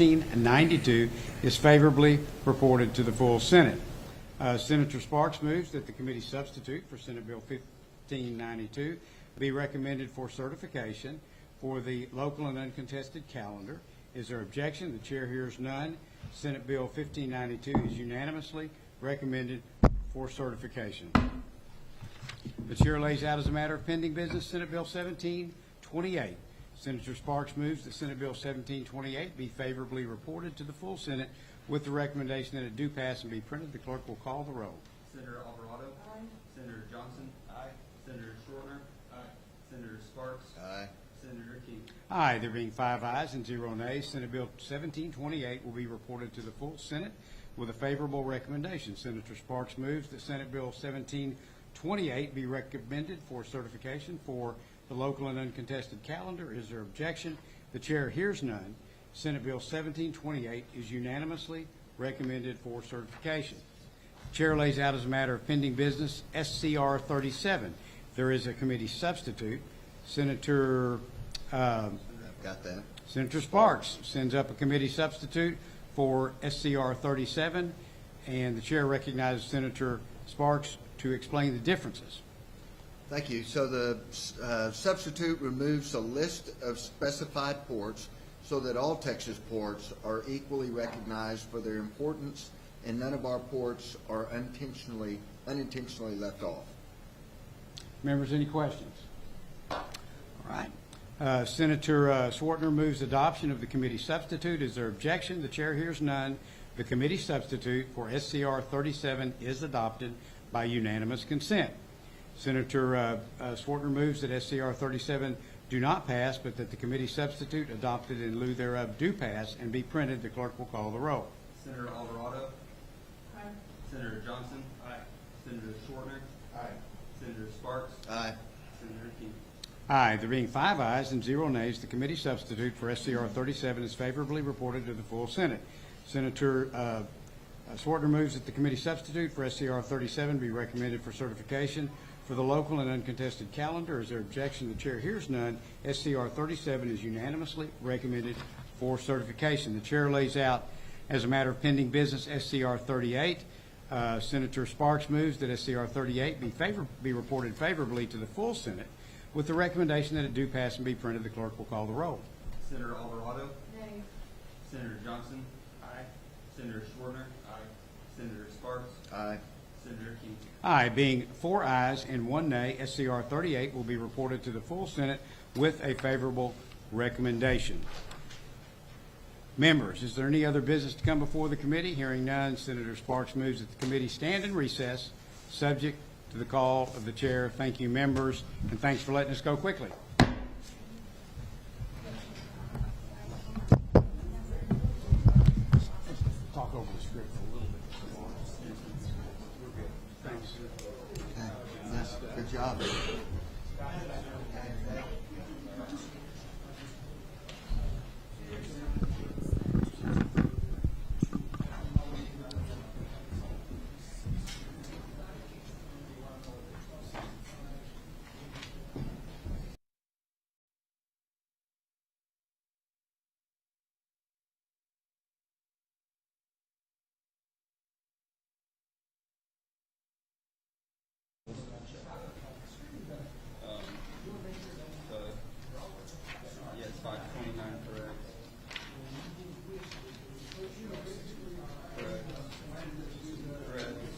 1592 is favorably reported to the full Senate. Senator Sparks moves that the committee substitute for Senate Bill 1592 be recommended for certification for the local and uncontested calendar. Is there objection? The chair hears none. Senate Bill 1592 is unanimously recommended for certification. The chair lays out as a matter of pending business Senate Bill 1728. Senator Sparks moves that Senate Bill 1728 be favorably reported to the full Senate with the recommendation that it do pass and be printed. The clerk will call the roll. Senator Alvarado. Aye. Senator Johnson. Aye. Senator Shortner. Aye. Senator Sparks. Aye. Senator King. Aye. There being 5 ayes and 0 nays, Senate Bill 1728 will be reported to the full Senate with a favorable recommendation. Senator Sparks moves that Senate Bill 1728 be recommended for certification for the local and uncontested calendar. Is there objection? The chair hears none. Senate Bill 1728 is unanimously recommended for certification. The chair lays out as a matter of pending business SCR 37. There is a committee substitute. Senator I've got that. Senator Sparks sends up a committee substitute for SCR 37, and the chair recognizes Senator Sparks to explain the differences. Thank you. So the substitute removes a list of specified ports so that all Texas ports are equally recognized for their importance, and none of our ports are unintentionally left off. Members, any questions? All right. Senator Swartner moves adoption of the committee substitute. Is there objection? The chair hears none. The committee substitute for SCR 37 is adopted by unanimous consent. Senator Swartner moves that SCR 37 do not pass, but that the committee substitute adopted in lieu thereof do pass and be printed. The clerk will call the roll. Senator Alvarado. Aye. Senator Johnson. Aye. Senator Shortner. Aye. Senator Sparks. Aye. Senator King. Aye. There being 5 ayes and 0 nays, the committee substitute for SCR 37 is favorably reported to the full Senate. Senator Swartner moves that the committee substitute for SCR 37 be recommended for certification for the local and uncontested calendar. Is there objection? The chair hears none. SCR 37 is unanimously recommended for certification. The chair lays out as a matter of pending business SCR 38. Senator Sparks moves that SCR 38 be reported favorably to the full Senate with the recommendation that it do pass and be printed. The clerk will call the roll. Senator Alvarado. Nay. Senator Johnson. Aye. Senator Shortner. Aye. Senator Sparks. Aye. Senator King. Aye. Being 4 ayes and 1 nay, SCR 38 will be reported to the full Senate with a favorable recommendation. Members, is there any other business to come before the committee? Hearing none, Senator Sparks moves that the committee stand in recess, subject to the call of the chair. Thank you, members, and thanks for letting us go quickly. Talk over the script for a little bit. We're good. Thanks. Okay. Yes. Good job. Yeah, it's 529, correct. Correct.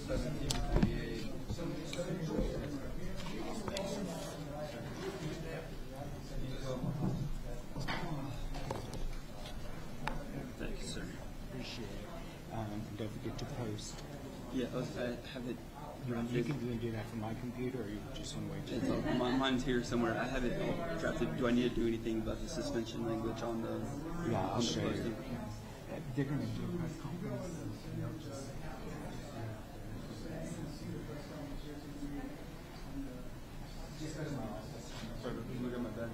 1728. Thank you, sir. Appreciate it. Don't forget to post. Yeah, I have it. You can do that from my computer, or you just want to wait. It's all, mine's here somewhere. I have it all drafted. Do I need to do anything about the suspension language on the? Yeah, I'll on the show you. posting? They're going to do a press conference. Sorry, look at my bag.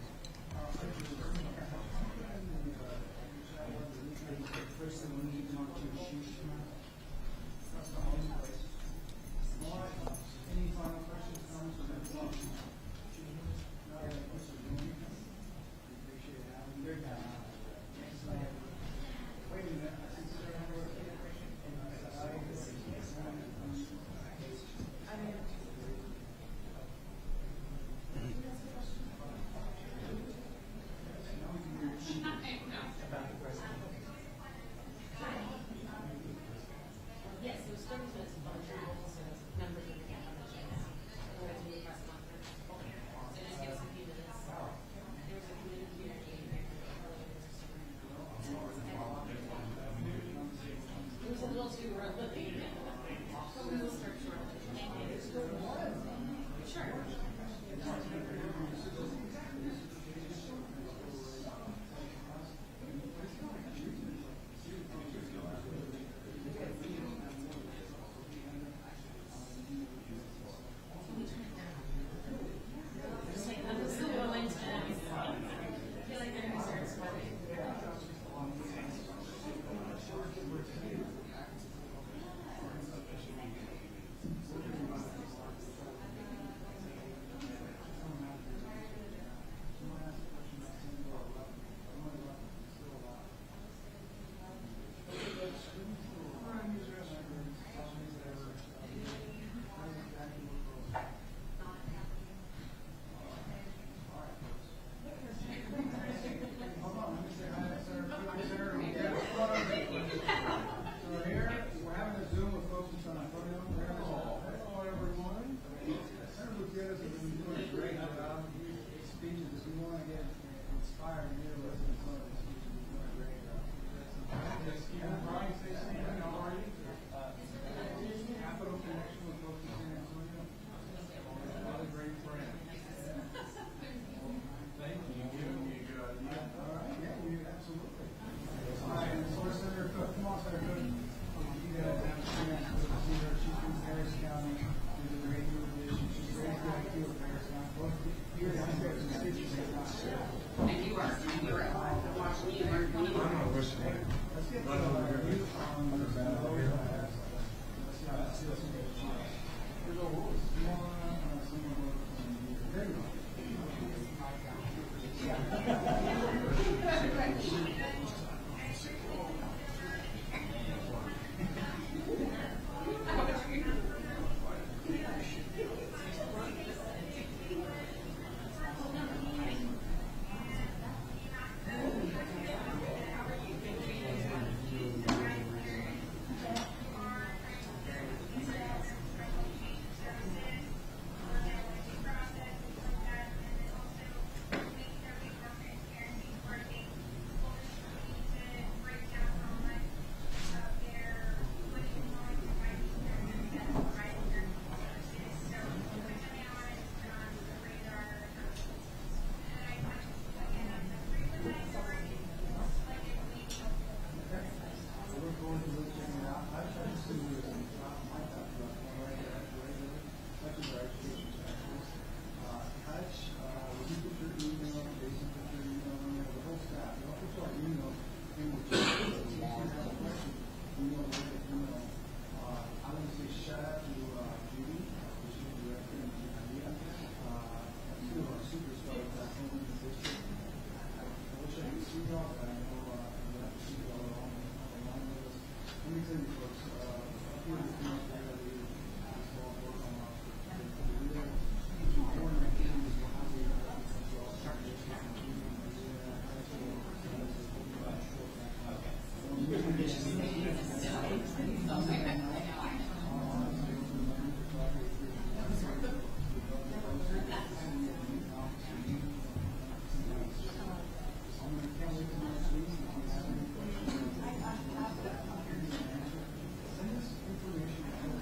Information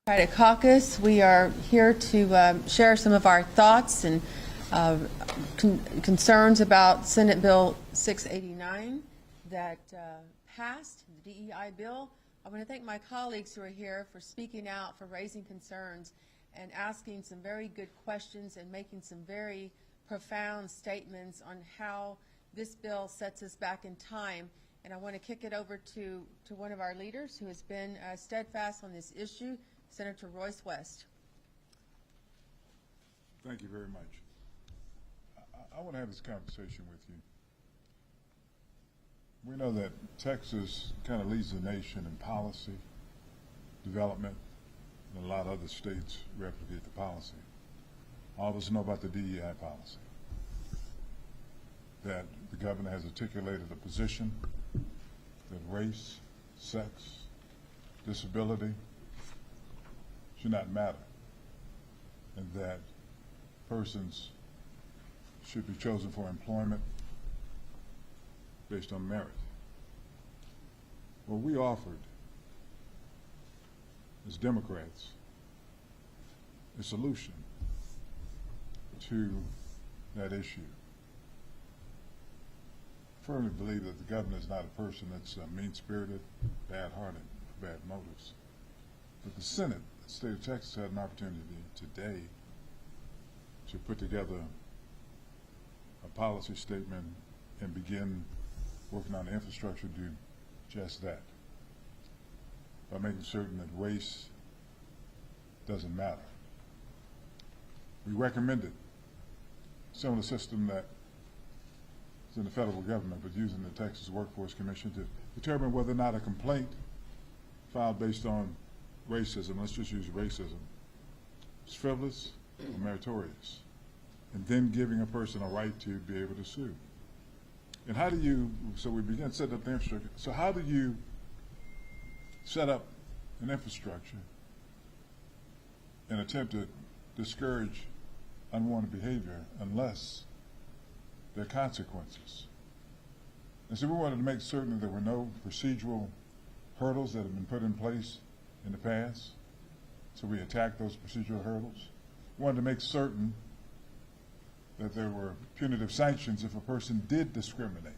Democratic Caucus. We are here to share some of our thoughts and concerns about Senate Bill 689 that passed, the DEI bill. I want to thank my colleagues who are here for speaking out, for raising concerns, and asking some very good questions and making some very profound statements on how this bill sets us back in time. And I want to kick it over to one of our leaders who has been steadfast on this issue, Senator Royce West. Thank you very much. I want to have this conversation with you. We know that Texas kind of leads the nation in policy development, and a lot of other states replicate the policy. All of us know about the DEI policy, that the governor has articulated a position that race, sex, disability should not matter, and that persons should be chosen for employment based on merit. Well, we offered, as Democrats, a solution to that issue. I firmly believe that the governor is not a person that's mean-spirited, bad-hearted, bad motives. But the Senate, the state of Texas, had an opportunity today to put together a policy statement and begin working on the infrastructure to do just that, by making certain that race doesn't matter. We recommended similar system that is in the federal government, but using the Texas Workforce Commission to determine whether or not a complaint filed based on racism, let's just use racism, is frivolous or meritorious, and then giving a person a right to be able to sue. And how do you, so we begin setting up the infrastructure. So how do you set up an infrastructure and attempt to discourage unwanted behavior unless there are consequences? And so we wanted to make certain that there were no procedural hurdles that have been put in place in the past. So we attacked those procedural hurdles. We wanted to make certain that there were punitive sanctions if a person did discriminate,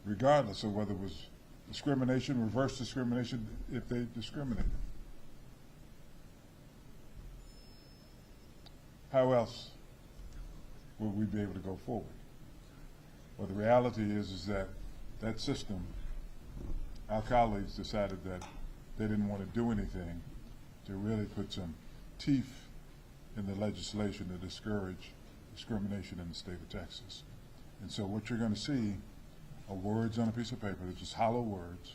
regardless of whether it was discrimination, reverse discrimination, if they discriminated. How else will we be able to go forward? Well, the reality is that that system, our colleagues decided that they didn't want to do anything to really put some teeth in the legislation to discourage discrimination in the state of Texas. And so what you're going to see are words on a piece of paper, they're just hollow words,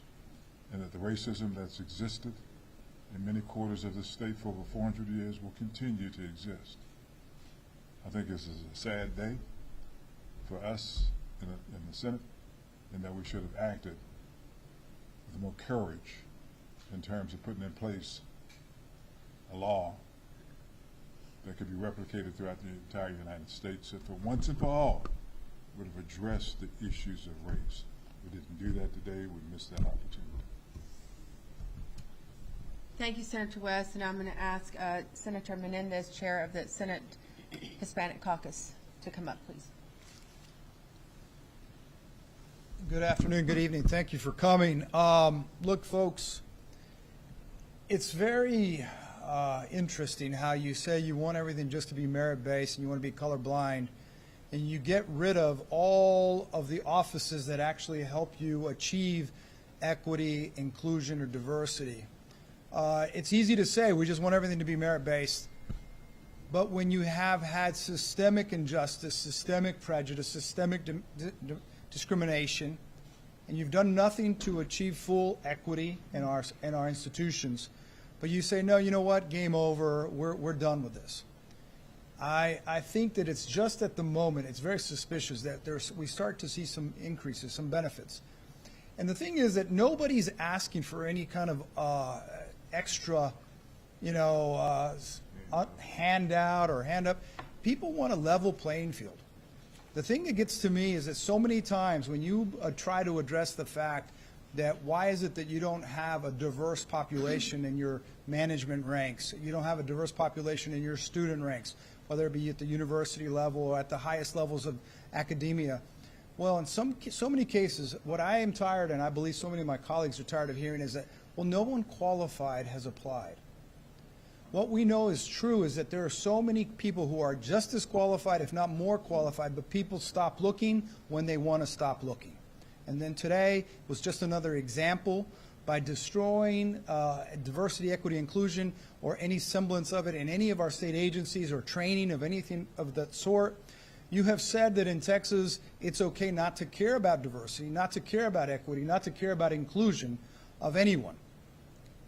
and that the racism that's existed in many quarters of the state for over 400 years will continue to exist. I think this is a sad day for us in the Senate, and that we should have acted with more courage in terms of putting in place a law that could be replicated throughout the entire United States that for once and for all would have addressed the issues of race. We didn't do that today. We missed that opportunity. Thank you, Senator West, and I'm going to ask Senator Menendez, chair of the Senate Hispanic Caucus, to come up, please. Good afternoon, good evening. Thank you for coming. Look, folks, it's very interesting how you say you want everything just to be merit-based and you want to be colorblind, and you get rid of all of the offices that actually help you achieve equity, inclusion, or diversity. It's easy to say we just want everything to be merit-based, but when you have had systemic injustice, systemic prejudice, systemic discrimination, and you've done nothing to achieve full equity in our institutions, but you say, no, you know what, game over, we're done with this. I think that it's just at the moment, it's very suspicious that we start to see some increases, some benefits. And the thing is that nobody's asking for any kind of extra, handout or hand up. People want a level playing field. The thing that gets to me is that so many times when you try to address the fact that why is it that you don't have a diverse population in your management ranks? You don't have a diverse population in your student ranks, whether it be at the university level or at the highest levels of academia. Well, in so many cases, what I am tired, and I believe so many of my colleagues are tired of hearing, is that, well, no one qualified has applied. What we know is true is that there are so many people who are just as qualified, if not more qualified, but people stop looking when they want to stop looking. And then today was just another example. By destroying diversity, equity, inclusion, or any semblance of it in any of our state agencies or training of anything of that sort, you have said that in Texas it's okay not to care about diversity, not to care about equity, not to care about inclusion of anyone.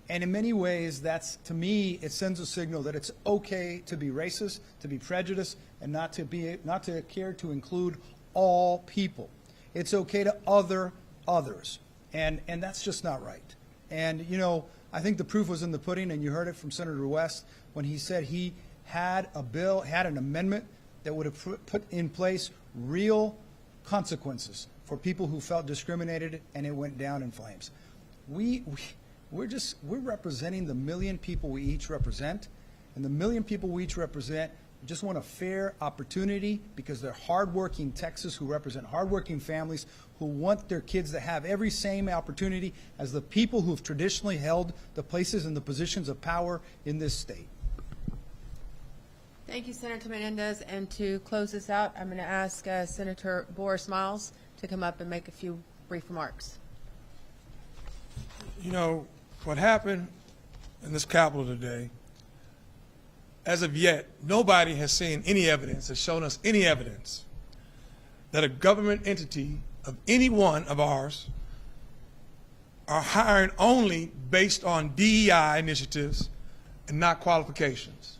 And in many ways, that's, to me, it sends a signal that it's okay to be racist, to be prejudiced, and not to care to include all people. It's okay to other others, and that's just not right. And you know, I think the proof was in the pudding, and you heard it from Senator West when he said he had a bill, had an amendment that would have put in place real consequences for people who felt discriminated, and it went down in flames. We're representing the million people we each represent, and the million people we each represent just want a fair opportunity because they're hardworking Texas who represent hardworking families who want their kids to have every same opportunity as the people who've traditionally held the places and the positions of power in this state. Thank you, Senator Menendez. And to close this out, I'm going to ask Senator Boris Miles to come up and make a few brief remarks. You know, what happened in this Capitol today, as of yet, nobody has seen any evidence, has shown us any evidence that a government entity of any one of ours are hiring only based on DEI initiatives and not qualifications.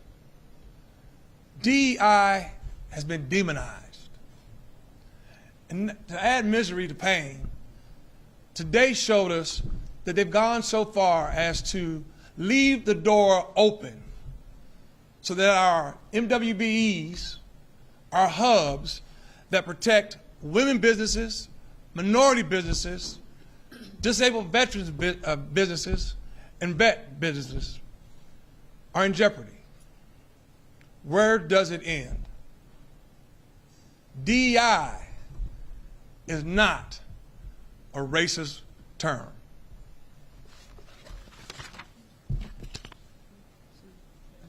DEI has been demonized. And to add misery to pain, today showed us that they've gone so far as to leave the door open so that our MWBEs, our hubs that protect women businesses, minority businesses, disabled veterans businesses, and vet businesses are in jeopardy. Where does it end? DEI is not a racist term.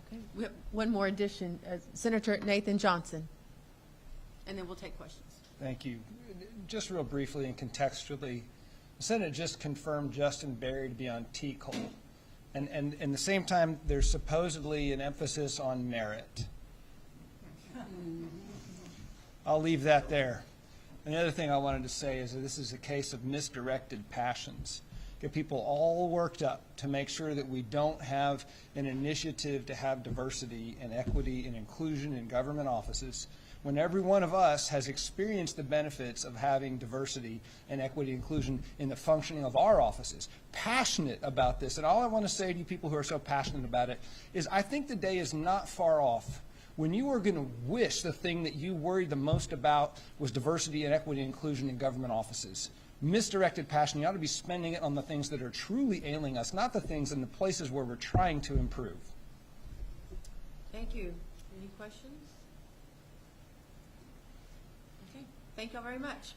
Okay, we have one more addition, Senator Nathan Johnson, and then we'll take questions. Thank you. Just real briefly and contextually, the Senate just confirmed Justin Berry to be on T-Cole. And at the same time, there's supposedly an emphasis on merit. I'll leave that there. And the other thing I wanted to say is that this is a case of misdirected passions. Get people all worked up to make sure that we don't have an initiative to have diversity and equity and inclusion in government offices, when every one of us has experienced the benefits of having diversity and equity and inclusion in the functioning of our offices. Passionate about this, and all I want to say to you people who are so passionate about it is I think the day is not far off when you are going to wish the thing that you worried the most about was diversity and equity and inclusion in government offices. Misdirected passion, you ought to be spending it on the things that are truly ailing us, not the things in the places where we're trying to improve. Thank you. Any questions? Okay, thank you all very much.